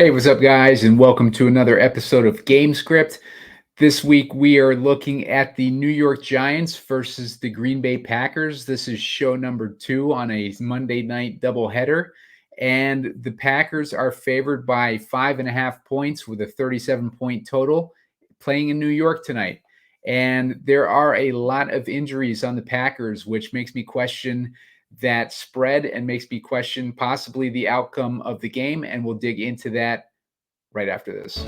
Hey, what's up, guys, and welcome to another episode of Gamescript. This week, we are looking at the New York Giants versus the Green Bay Packers. This is show number 2 on a Monday night doubleheader, and the Packers are favored by 5.5 points with a 37-point total playing in New York tonight. And there are a lot of injuries on the Packers, which makes me question that spread and makes me question possibly the outcome of the game. And we'll dig into that right after this.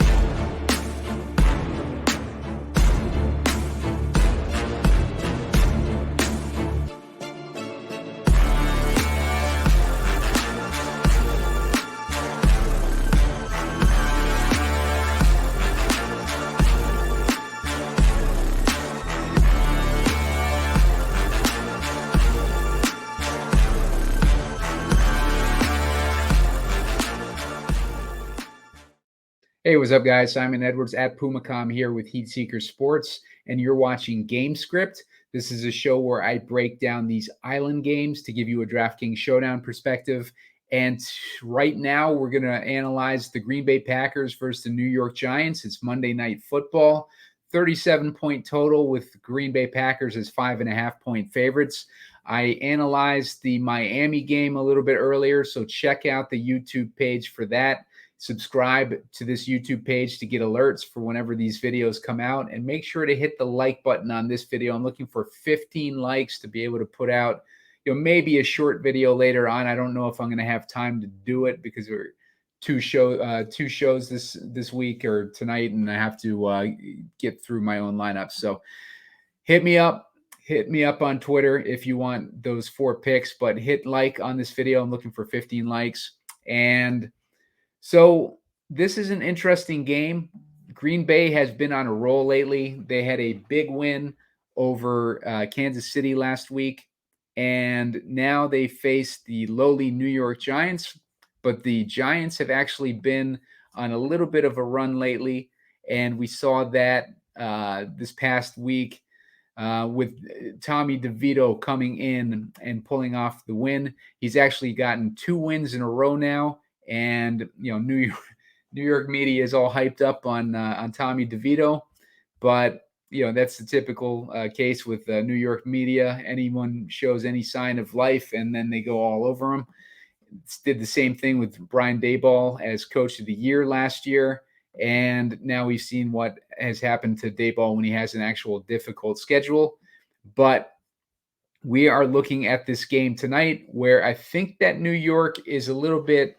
Hey, what's up, guys? Simon Edwards at Pumacom here with Heatseeker Sports, and you're watching Gamescript. This is a show where I break down these island games to give you a DraftKings Showdown perspective. And right now, we're going to analyze the Green Bay Packers versus the New York Giants. It's Monday Night Football, 37-point total with Green Bay Packers as 5.5-point favorites. I analyzed the Miami game a little bit earlier, so check out the YouTube page for that. Subscribe to this YouTube page to get alerts for whenever these videos come out, and make sure to hit the like button on this video. I'm looking for 15 likes to be able to put out, maybe a short video later on. I don't know if I'm going to have time to do it because we're two shows this week or tonight, and I have to get through my own lineup. So hit me up on Twitter if you want those 4 picks, but hit like on this video. I'm looking for 15 likes. And so this is an interesting game. Green Bay has been on a roll lately. They had a big win over Kansas City last week, and now they face the lowly New York Giants. But the Giants have actually been on a little bit of a run lately, and we saw that this past week with Tommy DeVito coming in and pulling off the win. He's actually gotten 2 wins in a row now. And New York media is all hyped up on Tommy DeVito, but that's the typical case with New York media. Anyone shows any sign of life, and then they go all over him. Did the same thing with Brian Daboll as Coach of the Year last year, and now we've seen what has happened to Daboll when he has an actual difficult schedule. But we are looking at this game tonight, where I think that New York is a little bit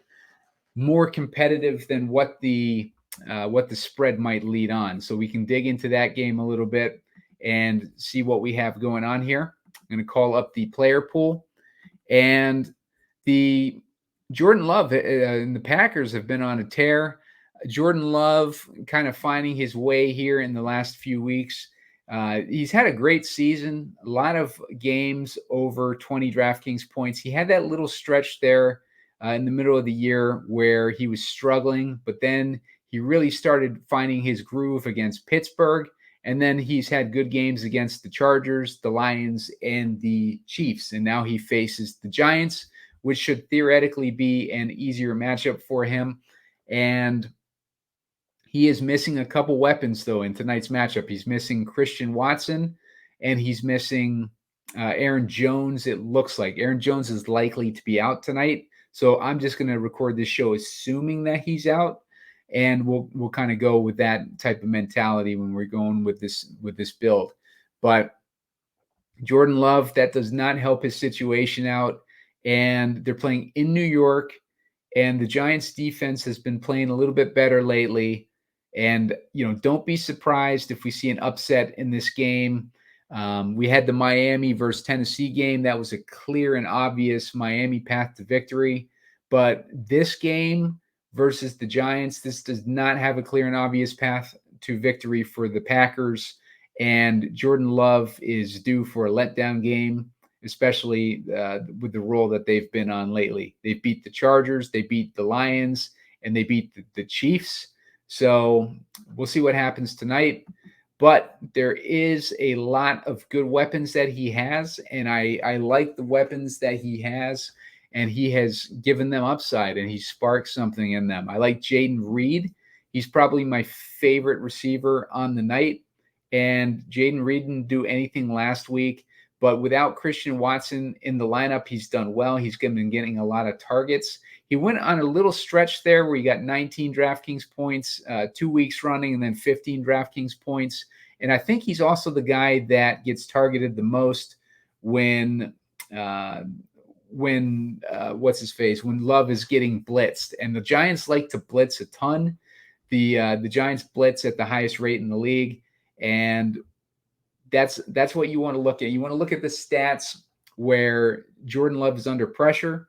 more competitive than what the spread might lead on. So we can dig into that game a little bit and see what we have going on here. I'm going to call up the player pool, and the Jordan Love and the Packers have been on a tear. Jordan Love kind of finding his way here in the last few weeks. He's had a great season, a lot of games over 20 DraftKings points. He had that little stretch there in the middle of the year where he was struggling, but then he really started finding his groove against Pittsburgh, and then he's had good games against the Chargers, the Lions, and the Chiefs, and now he faces the Giants, which should theoretically be an easier matchup for him. And he is missing a couple weapons, though, in tonight's matchup. He's missing Christian Watson, and he's missing Aaron Jones. It looks like Aaron Jones is likely to be out tonight. So I'm just going to record this show assuming that he's out, and we'll kind of go with that type of mentality when we're going with this build. But Jordan Love, that does not help his situation out, and they're playing in New York, and the Giants defense has been playing a little bit better lately. And don't be surprised if we see an upset in this game. We had the Miami versus Tennessee game. That was a clear and obvious Miami path to victory. But this game versus the Giants, this does not have a clear and obvious path to victory for the Packers. And Jordan Love is due for a letdown game, especially with the role that they've been on lately. They beat the Chargers, they beat the Lions, and they beat the Chiefs. So we'll see what happens tonight. But there is a lot of good weapons that he has, and I like the weapons that he has. and he has given them upside, and he sparked something in them. I like Jaden Reed. He's probably my favorite receiver on the night, and Jaden Reed didn't do anything last week, but without Christian Watson in the lineup, he's done well. He's been getting a lot of targets. He went on a little stretch there where he got 19 DraftKings points 2 weeks running, and then 15 DraftKings points. And I think he's also the guy that gets targeted the most when what's his face, when Love is getting blitzed. And the Giants like to blitz a ton. The Giants blitz at the highest rate in the league, and that's what you want to look at. You want to look at the stats where Jordan Love is under pressure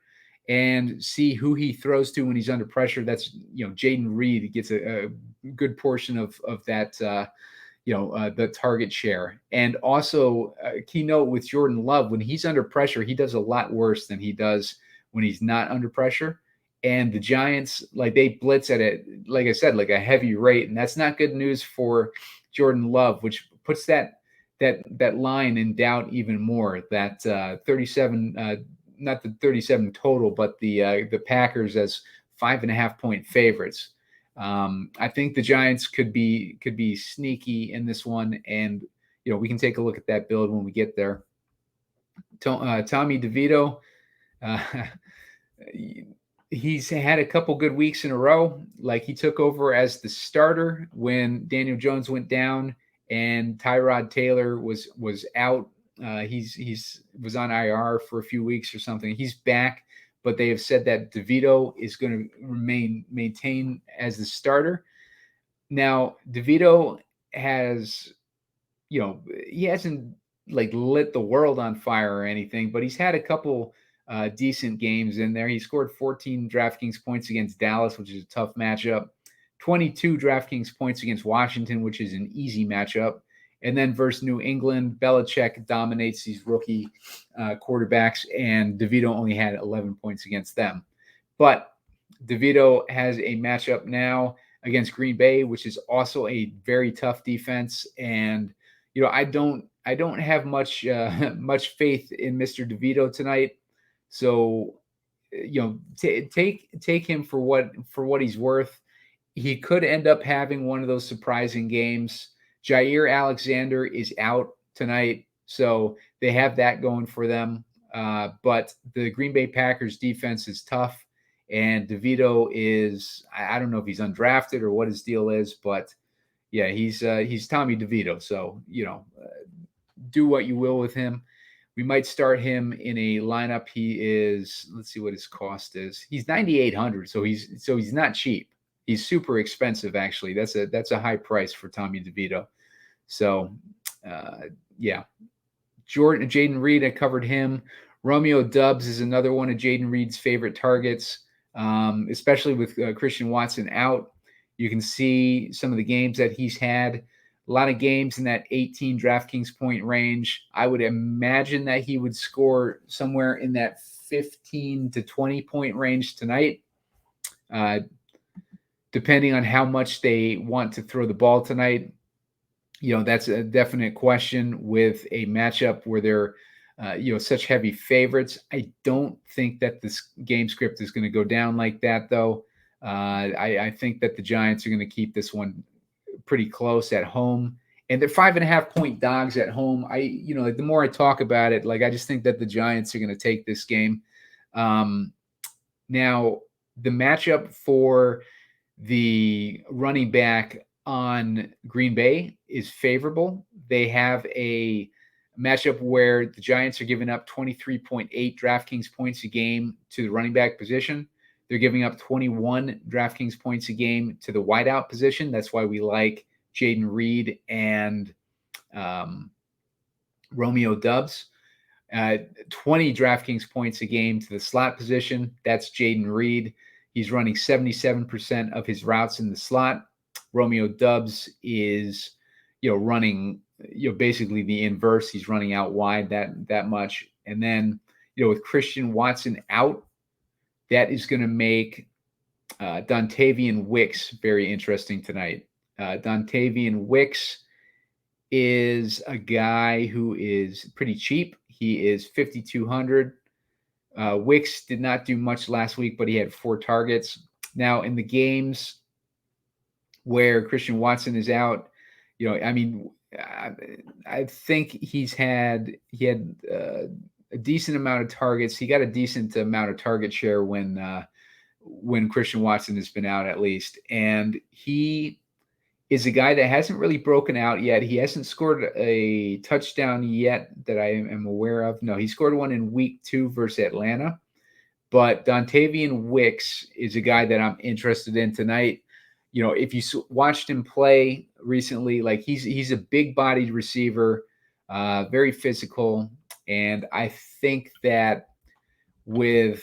and see who he throws to when he's under pressure. That's, Jaden Reed gets a good portion of that, the target share. And also a keynote with Jordan Love, when he's under pressure, he does a lot worse than he does when he's not under pressure. And the Giants, they blitz at it, like I said, like a heavy rate. And that's not good news for Jordan Love, which puts that line in doubt even more. That 37, not the 37 total, but the Packers as 5.5 point favorites. I think the Giants could be sneaky in this one, and we can take a look at that build when we get there. Tommy DeVito, he's had a couple good weeks in a row. Like, he took over as the starter when Daniel Jones went down and Tyrod Taylor was out. He's was on IR for a few weeks or something. He's back, but they have said that DeVito is going to maintain as the starter. Now, DeVito has, he hasn't lit the world on fire or anything, but he's had a couple decent games in there. He scored 14 DraftKings points against Dallas, which is a tough matchup. 22 DraftKings points against Washington, which is an easy matchup. And then versus New England, Belichick dominates these rookie quarterbacks, and DeVito only had 11 points against them. But DeVito has a matchup now against Green Bay, which is also a very tough defense. And I don't have much faith in Mr. DeVito tonight. So take him for what he's worth. He could end up having one of those surprising games. Jair Alexander is out tonight, so they have that going for them. But the Green Bay Packers defense is tough, and DeVito is, I don't know if he's undrafted or what his deal is, but yeah, he's Tommy DeVito. So, do what you will with him. We might start him in a lineup. He is, let's see what his cost is. He's 9,800, so he's not cheap. He's super expensive, actually. That's a high price for Tommy DeVito. So, yeah. Jaden Reed, I covered him. Romeo Doubs is another one of Jaden Reed's favorite targets, especially with Christian Watson out. You can see some of the games that he's had. A lot of games in that 18 DraftKings point range. I would imagine that he would score somewhere in that 15 to 20 point range tonight. Depending on how much they want to throw the ball tonight, that's a definite question with a matchup where they're, such heavy favorites. I don't think that this game script is going to go down like that, though. I think that the Giants are going to keep this one pretty close at home, and they're 5.5 point dogs at home. The more I talk about it, I just think that the Giants are going to take this game. Now, the matchup for the running back on Green Bay is favorable. They have a matchup where the Giants are giving up 23.8 DraftKings points a game to the running back position. They're giving up 21 DraftKings points a game to the wideout position. That's why we like Jaden Reed and Romeo Doubs. 20 DraftKings points a game to the slot position. That's Jaden Reed. He's running 77% of his routes in the slot. Romeo Doubs is, running, basically the inverse. He's running out wide that much. And then, with Christian Watson out, that is going to make Dontavian Wicks very interesting tonight. Dontavian Wicks is a guy who is pretty cheap. He is 5,200. Wicks did not do much last week, but he had 4 targets. Now, in the games where Christian Watson is out, I mean, I think he had a decent amount of targets. He got a decent amount of target share when Christian Watson has been out, at least. And he is a guy that hasn't really broken out yet. He hasn't scored a touchdown yet that I am aware of. No, he scored one in week 2 versus Atlanta. But Dontavian Wicks is a guy that I'm interested in tonight. If you watched him play recently, like he's a big-bodied receiver, very physical. And I think that with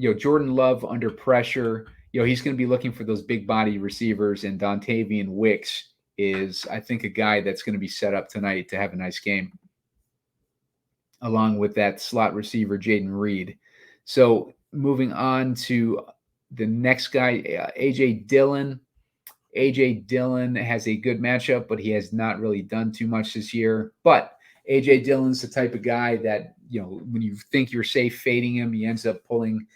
Jordan Love under pressure, he's going to be looking for those big body receivers, and Dontavian Wicks is, I think, a guy that's going to be set up tonight to have a nice game, along with that slot receiver, Jaden Reed. So moving on to the next guy, A.J. Dillon. A.J. Dillon has a good matchup, but he has not really done too much this year. But A.J. Dillon's the type of guy that, when you think you're safe fading him, he ends up pulling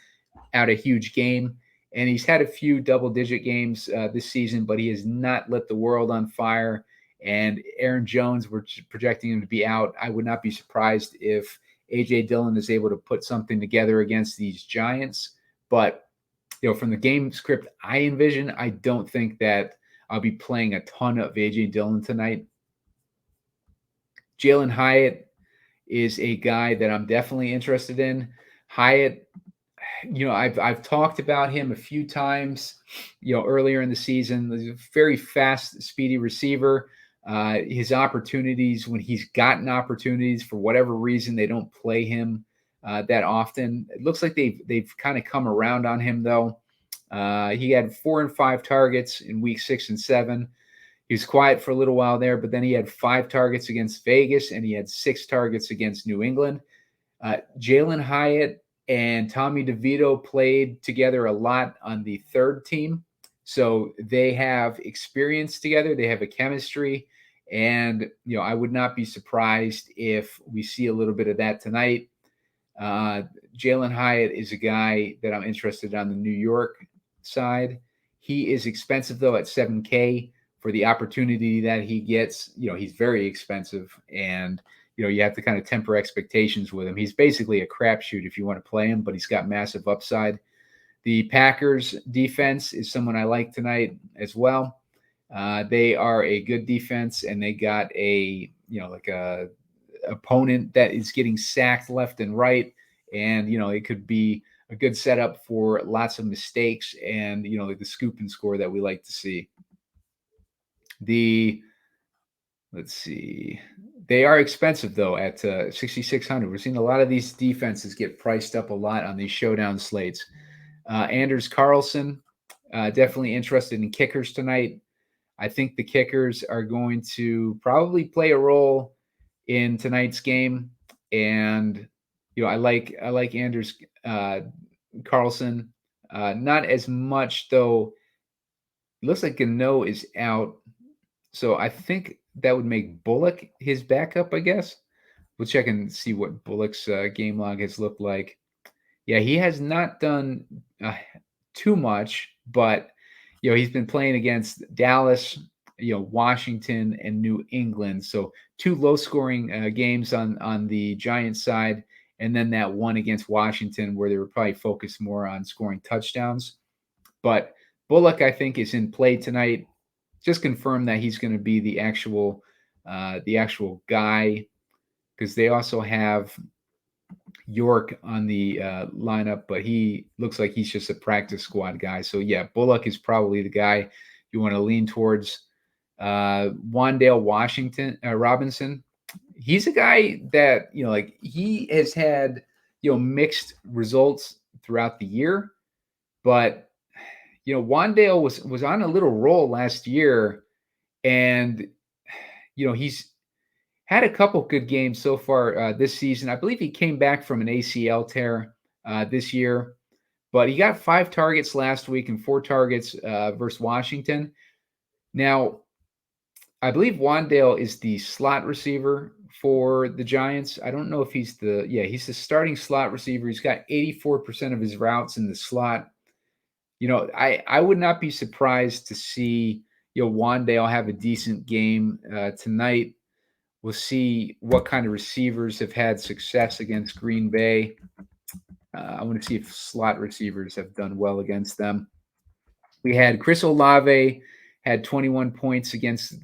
out a huge game. And he's had a few double-digit games this season, but he has not lit the world on fire. And Aaron Jones, we're projecting him to be out. I would not be surprised if A.J. Dillon is able to put something together against these Giants. But, from the game script I envision, I don't think that I'll be playing a ton of A.J. Dillon tonight. Jalen Hyatt is a guy that I'm definitely interested in. Hyatt, I've talked about him a few times, earlier in the season. He's a very fast, speedy receiver. His opportunities, when he's gotten opportunities, for whatever reason, they don't play him that often. It looks like they've kind of come around on him, though. He had 4 and 5 targets in week 6 and 7. He was quiet for a little while there, but then he had 5 targets against Vegas, and he had 6 targets against New England. Jalen Hyatt and Tommy DeVito played together a lot on the 3rd team. So they have experience together. They have a chemistry. And, I would not be surprised if we see a little bit of that tonight. Jalen Hyatt is a guy that I'm interested in on the New York side. He is expensive, though, at $7K for the opportunity that he gets. He's very expensive, and you have to kind of temper expectations with him. He's basically a crapshoot if you want to play him, but he's got massive upside. The Packers defense is someone I like tonight as well. They are a good defense, and they got a opponent that is getting sacked left and right. And, it could be a good setup for lots of mistakes and, the scoop and score that we like to see. Let's see. They are expensive, though, at 6,600. We're seeing a lot of these defenses get priced up a lot on these showdown slates. Anders Carlson, definitely interested in kickers tonight. I think the kickers are going to probably play a role in tonight's game. And, I like Anders Carlson. Not as much, though. It looks like Gano is out. So I think that would make Bullock his backup, I guess. We'll check and see what Bullock's game log has looked like. Yeah, he has not done too much, but, he's been playing against Dallas, Washington, and New England. So 2 low-scoring games on the Giants side, and then that one against Washington where they were probably focused more on scoring touchdowns. But Bullock, I think, is in play tonight. Just confirm that he's going to be the actual guy, because they also have York on the lineup, but he looks like he's just a practice squad guy. So yeah, Bullock is probably the guy you want to lean towards. Wan'Dale Robinson, he's a guy that he has had mixed results throughout the year, but Wan'Dale was on a little roll last year, and he's had a couple good games so far this season. I believe he came back from an ACL tear this year, but he got 5 targets last week and 4 targets versus Washington. Now, I believe Wan'Dale is the slot receiver for the Giants. I don't know if he's he's the starting slot receiver. He's got 84% of his routes in the slot. I would not be surprised to see, Wandale have a decent game tonight. We'll see what kind of receivers have had success against Green Bay. I want to see if slot receivers have done well against them. We had Chris Olave had 21 points against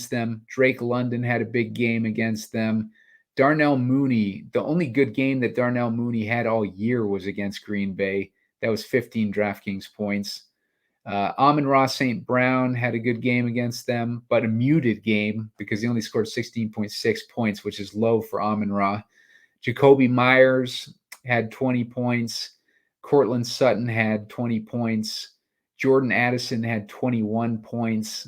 them. Drake London had a big game against them. Darnell Mooney, the only good game that Darnell Mooney had all year was against Green Bay. That was 15 DraftKings points. Amon-Ra St. Brown had a good game against them, but a muted game because he only scored 16.6 points, which is low for Amon-Ra. Jacoby Myers had 20 points. Cortland Sutton had 20 points. Jordan Addison had 21 points.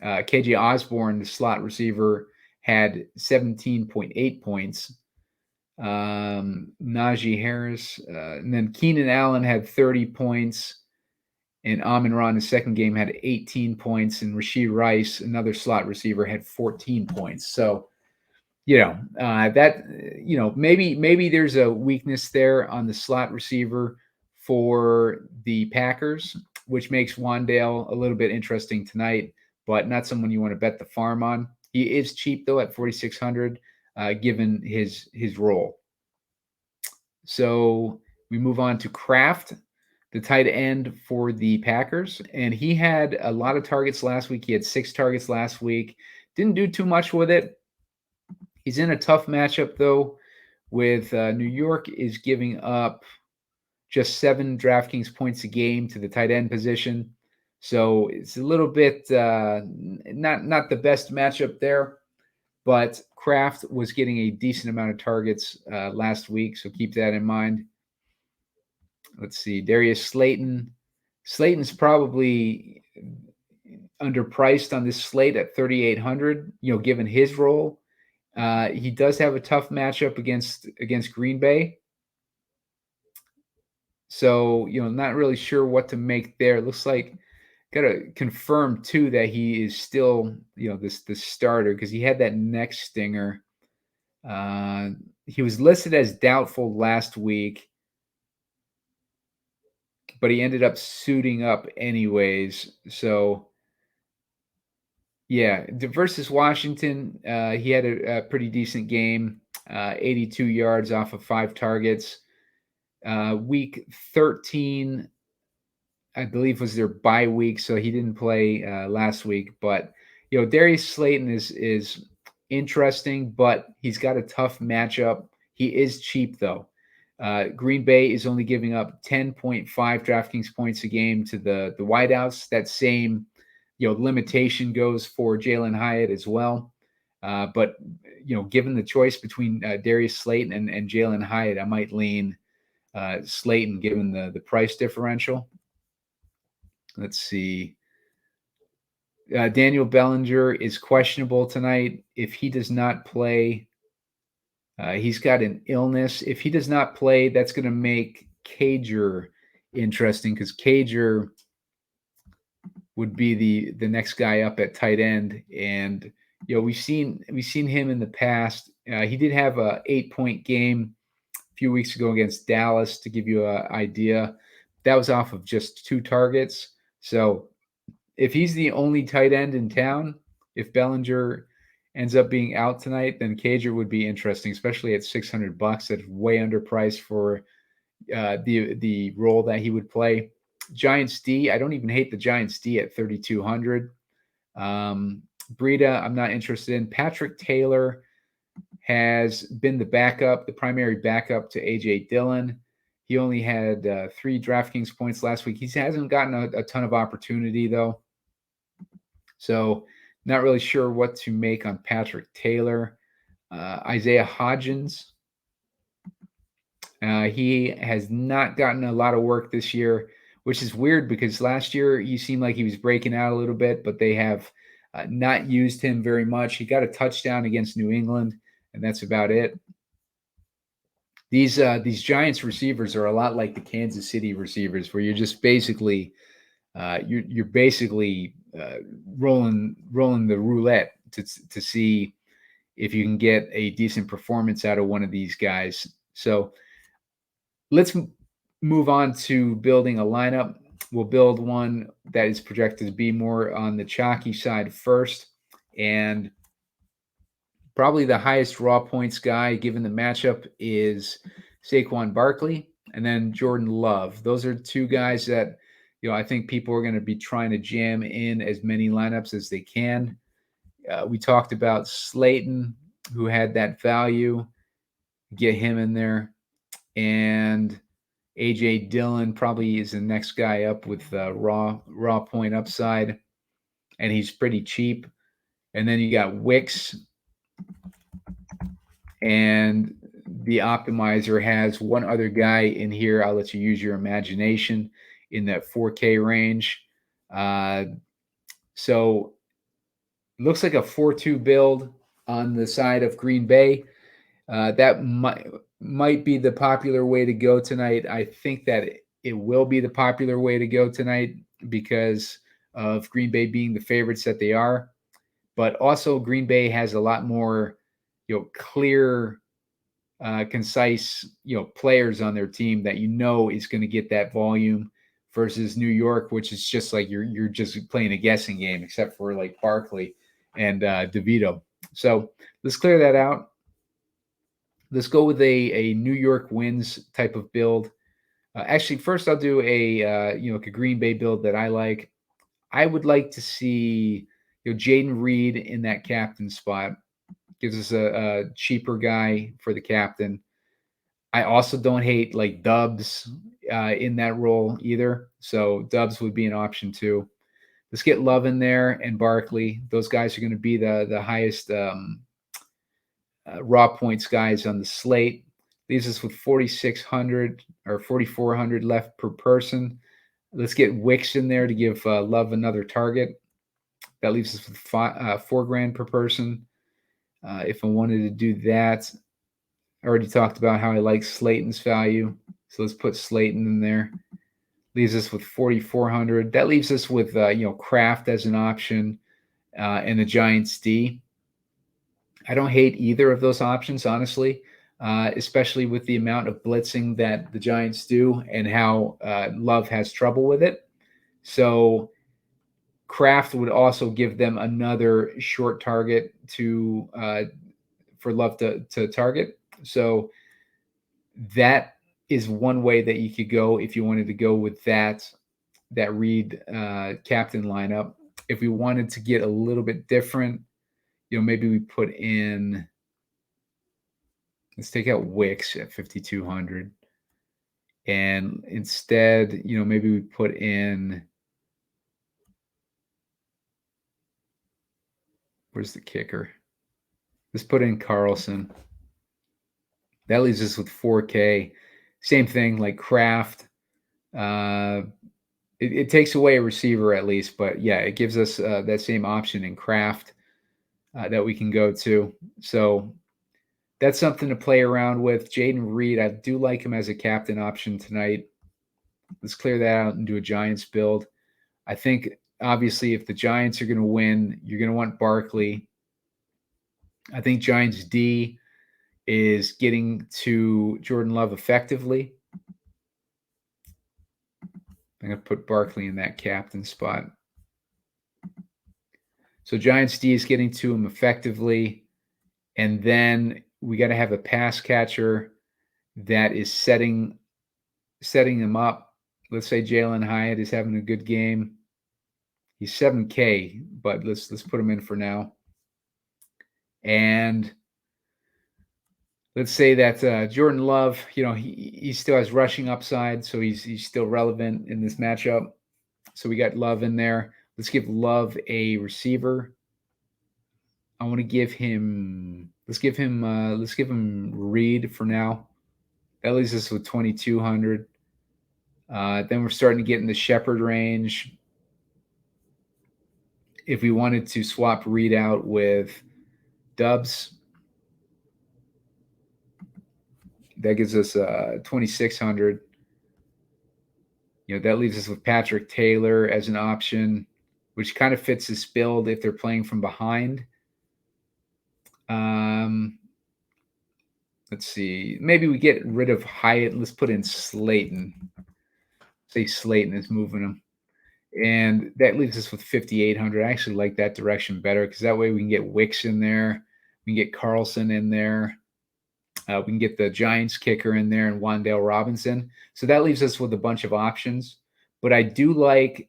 KJ Osborne, the slot receiver, had 17.8 points. Najee Harris. And then Keenan Allen had 30 points. And Amon-Ra in the second game had 18 points. And Rashee Rice, another slot receiver, had 14 points. So, maybe there's a weakness there on the slot receiver for the Packers, which makes Wandale a little bit interesting tonight, but not someone you want to bet the farm on. He is cheap though at 4,600, given his role. So we move on to Kraft, the tight end for the Packers, and he had a lot of targets last week. He had 6 targets last week. Didn't do too much with it. He's in a tough matchup, though, with New York is giving up just 7 DraftKings points a game to the tight end position. So it's a little bit not the best matchup there, but Kraft was getting a decent amount of targets last week, so keep that in mind. Let's see, Darius Slayton. Slayton's probably underpriced on this slate at 3,800, given his role. He does have a tough matchup against Green Bay. So, not really sure what to make there. It looks like got to confirm too that he is still, the starter because he had that neck stinger. He was listed as doubtful last week, but he ended up suiting up anyways. So, yeah, versus Washington, he had a pretty decent game, 82 yards off of 5 targets. Week 13, I believe, was their bye week, so he didn't play last week. But, Darius Slayton is interesting, but he's got a tough matchup. He is cheap, though. Green Bay is only giving up 10.5 DraftKings points a game to the wideouts. That same limitation goes for Jalen Hyatt as well. But, given the choice between Darius Slayton and Jalen Hyatt, I might lean Slayton given the price differential. Let's see. Daniel Bellinger is questionable tonight. If he does not play, he's got an illness. If he does not play, that's going to make Cager interesting because Cager would be the next guy up at tight end. And, we've seen him in the past. He did have a 8-point game a few weeks ago against Dallas, to give you an idea. That was off of just 2 targets. So if he's the only tight end in town, if Bellinger ends up being out tonight, then Cager would be interesting, especially at $600. That's way underpriced for the role that he would play. Giants D, I don't even hate the Giants D at 3,200. Breida, I'm not interested in. Patrick Taylor has been the primary backup to A.J. Dillon. He only had 3 DraftKings points last week. He hasn't gotten a ton of opportunity, though. So not really sure what to make on Patrick Taylor. Isaiah Hodgins. He has not gotten a lot of work this year, which is weird because last year he seemed like he was breaking out a little bit, but they have not used him very much. He got a touchdown against New England, and that's about it. These Giants receivers are a lot like the Kansas City receivers, where you're just basically you're basically rolling the roulette to see if you can get a decent performance out of one of these guys. So let's move on to building a lineup. We'll build one that is projected to be more on the chalky side first. And probably the highest raw points guy, given the matchup, is Saquon Barkley and then Jordan Love. Those are two guys that, I think people are going to be trying to jam in as many lineups as they can. We talked about Slayton, who had that value. Get him in there. And A.J. Dillon probably is the next guy up with raw point upside, and he's pretty cheap. And then you got Wicks, and the optimizer has one other guy in here. I'll let you use your imagination in that 4K range. So looks like a 4-2 build on the side of Green Bay. That might be the popular way to go tonight. I think that it will be the popular way to go tonight because of Green Bay being the favorites that they are. But also Green Bay has a lot more, clear, concise, players on their team that is going to get that volume versus New York, which is just like you're just playing a guessing game, except for like Barkley and DeVito. So let's clear that out. Let's go with a New York wins type of build. Actually, first I'll do a Green Bay build that I like. I would like to see Jaden Reed in that captain spot. Gives us a cheaper guy for the captain. I also don't hate like Dubs in that role either. So Dubs would be an option too. Let's get Love in there and Barkley. Those guys are going to be the highest raw points guys on the slate. Leaves us with 4,600 or 4,400 left per person. Let's get Wicks in there to give Love another target. That leaves us with $4,000 per person. If I wanted to do that, I already talked about how I like Slayton's value. So let's put Slayton in there. Leaves us with 4,400. That leaves us with Kraft as an option and the Giants D. I don't hate either of those options, honestly, especially with the amount of blitzing that the Giants do and how Love has trouble with it. So Kraft would also give them another short target for Love to target. So that is one way that you could go if you wanted to go with that Reed captain lineup. If we wanted to get a little bit different, maybe we put in, let's take out Wicks at 5,200. And instead, maybe we put in, where's the kicker? Let's put in Carlson. That leaves us with 4K. Same thing, like Kraft. It takes away a receiver at least, but yeah, it gives us that same option in Kraft that we can go to. So that's something to play around with. Jaden Reed, I do like him as a captain option tonight. Let's clear that out and do a Giants build. I think, obviously, if the Giants are going to win, you're going to want Barkley. I think Giants D is getting to Jordan Love effectively. I'm going to put Barkley in that captain spot. So Giants D is getting to him effectively. And then we got to have a pass catcher that is setting him up. Let's say Jalen Hyatt is having a good game. He's 7K, but let's put him in for now. And let's say that Jordan Love, he still has rushing upside, so he's still relevant in this matchup. So we got Love in there. Let's give Love a receiver. I want to give him. Let's give him Reed for now. That leaves us with 2,200. Then we're starting to get in the Shepard range. If we wanted to swap Reed out with Dubs, that gives us 2,600. That leaves us with Patrick Taylor as an option, which kind of fits this build if they're playing from behind. Let's see. Maybe we get rid of Hyatt. Let's put in Slayton. Say Slayton is moving him. And that leaves us with 5,800. I actually like that direction better because that way we can get Wicks in there. We can get Carlson in there. We can get the Giants kicker in there and Wan'Dale Robinson. So that leaves us with a bunch of options. But I do like,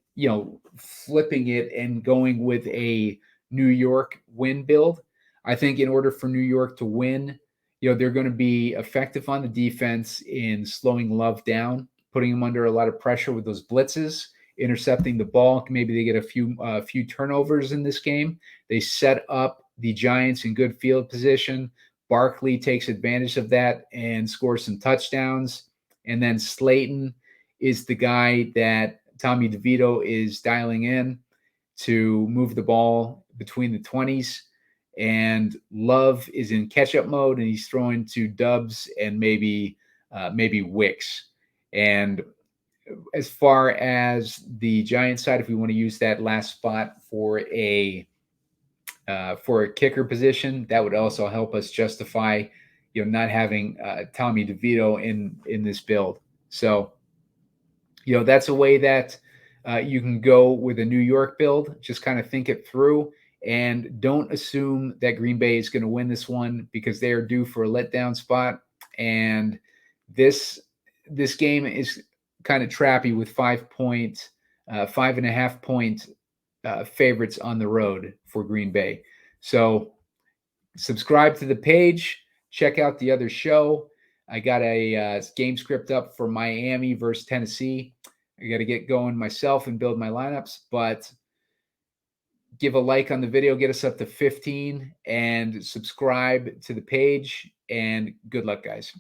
flipping it and going with a New York win build. I think in order for New York to win, they're going to be effective on the defense in slowing Love down, putting him under a lot of pressure with those blitzes, intercepting the ball. Maybe they get a few turnovers in this game. They set up the Giants in good field position. Barkley takes advantage of that and scores some touchdowns. And then Slayton is the guy that Tommy DeVito is dialing in to move the ball between the 20s. And Love is in catch-up mode, and he's throwing to Dubs and maybe Wicks. And as far as the Giants side, if we want to use that last spot for a kicker position, that would also help us justify, not having Tommy DeVito in this build. So, that's a way that you can go with a New York build. Just kind of think it through and don't assume that Green Bay is going to win this one because they are due for a letdown spot. And this game is kind of trappy with 5.5 point favorites on the road for Green Bay. So subscribe to the page. Check out the other show. I got a game script up for Miami versus Tennessee. I got to get going myself and build my lineups, but give a like on the video, get us up to 15, and subscribe to the page. And good luck, guys.